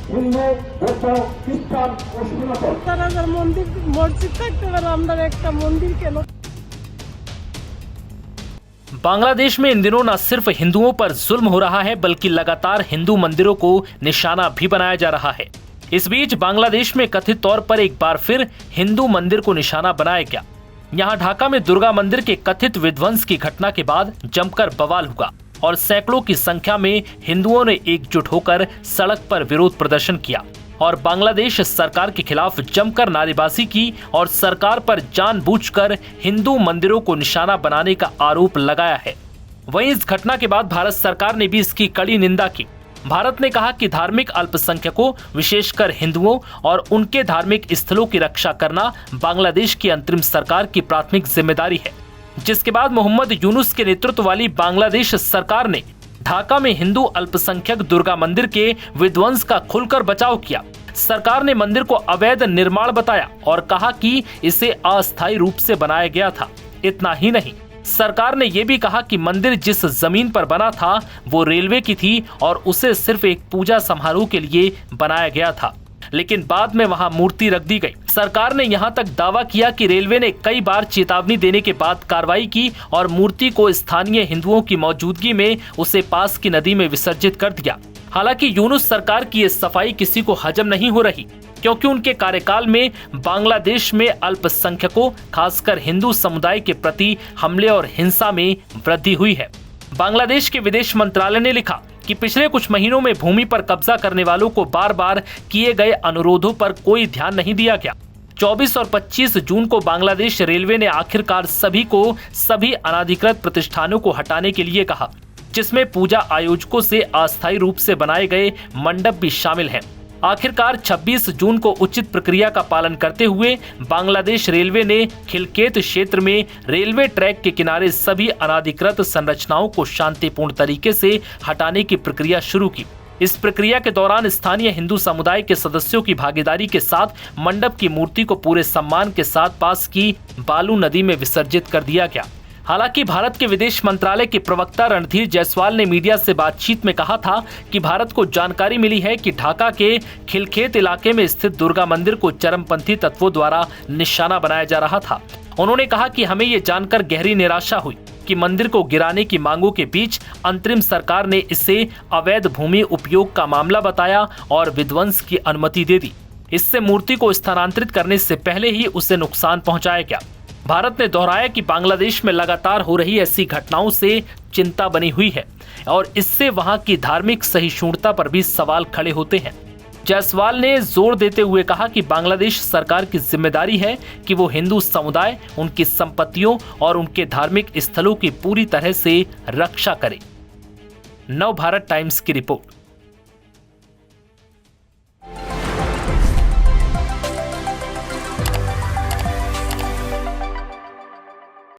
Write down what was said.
হিন্দু বৌদ্ধ খ্রিস্টান ও সনাতন তারা যার মন্দির মসজিদ থাকতে পারে, আমরা একটা মন্দির কেন? बांग्लादेश में इन दिनों न सिर्फ हिंदुओं पर जुल्म हो रहा है बल्कि लगातार हिंदू मंदिरों को निशाना भी बनाया जा रहा है। इस बीच बांग्लादेश में कथित तौर पर एक बार फिर हिंदू मंदिर को निशाना बनाया गया। यहां ढाका में दुर्गा मंदिर के कथित विध्वंस की घटना के बाद जमकर बवाल हुआ और सैकड़ों की संख्या में हिंदुओं ने एकजुट होकर सड़क पर विरोध प्रदर्शन किया और बांग्लादेश सरकार के खिलाफ जमकर नारेबाजी की और सरकार पर जानबूझकर हिंदू मंदिरों को निशाना बनाने का आरोप लगाया है। वहीं इस घटना के बाद भारत सरकार ने भी इसकी कड़ी निंदा की। भारत ने कहा कि धार्मिक अल्पसंख्यकों विशेषकर हिंदुओं और उनके धार्मिक स्थलों की रक्षा करना बांग्लादेश की अंतरिम सरकार की प्राथमिक जिम्मेदारी है। जिसके बाद मोहम्मद यूनुस के नेतृत्व वाली बांग्लादेश सरकार ने ढाका में हिंदू अल्पसंख्यक दुर्गा मंदिर के विध्वंस का खुलकर बचाव किया। सरकार ने मंदिर को अवैध निर्माण बताया और कहा कि इसे अस्थायी रूप से बनाया गया था। इतना ही नहीं, सरकार ने यह भी कहा कि मंदिर जिस जमीन पर बना था वो रेलवे की थी और उसे सिर्फ एक पूजा समारोह के लिए बनाया गया था, लेकिन बाद में वहां मूर्ति रख दी गई। सरकार ने यहां तक दावा किया कि रेलवे ने कई बार चेतावनी देने के बाद कार्रवाई की और मूर्ति को स्थानीय हिंदुओं की मौजूदगी में उसे पास की नदी में विसर्जित कर दिया। हालांकि यूनुस सरकार की ये सफाई किसी को हजम नहीं हो रही, क्योंकि उनके कार्यकाल में बांग्लादेश में अल्पसंख्यकों खासकर हिंदू समुदाय के प्रति हमले और हिंसा में वृद्धि हुई है। बांग्लादेश के विदेश मंत्रालय ने लिखा कि पिछले कुछ महीनों में भूमि पर कब्जा करने वालों को बार बार किए गए अनुरोधों पर कोई ध्यान नहीं दिया गया। 24 और 25 जून को बांग्लादेश रेलवे ने आखिरकार सभी अनाधिकृत प्रतिष्ठानों को हटाने के लिए कहा, जिसमें पूजा आयोजकों से अस्थायी रूप से बनाए गए मंडप भी शामिल हैं। आखिरकार 26 जून को उचित प्रक्रिया का पालन करते हुए बांग्लादेश रेलवे ने खिलकेत क्षेत्र में रेलवे ट्रैक के किनारे सभी अनाधिकृत संरचनाओं को शांतिपूर्ण तरीके से हटाने की प्रक्रिया शुरू की। इस प्रक्रिया के दौरान स्थानीय हिंदू समुदाय के सदस्यों की भागीदारी के साथ मंडप की मूर्ति को पूरे सम्मान के साथ पास की बालू नदी में विसर्जित कर दिया गया। हालांकि भारत के विदेश मंत्रालय के प्रवक्ता रणधीर जायसवाल ने मीडिया से बातचीत में कहा था कि भारत को जानकारी मिली है कि ढाका के खिलखेत इलाके में स्थित दुर्गा मंदिर को चरमपंथी तत्वों द्वारा निशाना बनाया जा रहा था। उन्होंने कहा कि हमें ये जानकर गहरी निराशा हुई कि मंदिर को गिराने की मांगों के बीच अंतरिम सरकार ने इसे अवैध भूमि उपयोग का मामला बताया और विध्वंस की अनुमति दे दी। इससे मूर्ति को स्थानांतरित करने से पहले ही उसे नुकसान पहुंचाया गया। भारत ने दोहराया कि बांग्लादेश में लगातार हो रही ऐसी घटनाओं से चिंता बनी हुई है और इससे वहां की धार्मिक सहिष्णुता पर भी सवाल खड़े होते हैं। जायसवाल ने जोर देते हुए कहा कि बांग्लादेश सरकार की जिम्मेदारी है कि वो हिंदू समुदाय, उनकी संपत्तियों और उनके धार्मिक स्थलों की पूरी तरह से रक्षा करे। नव भारत टाइम्स की रिपोर्ट।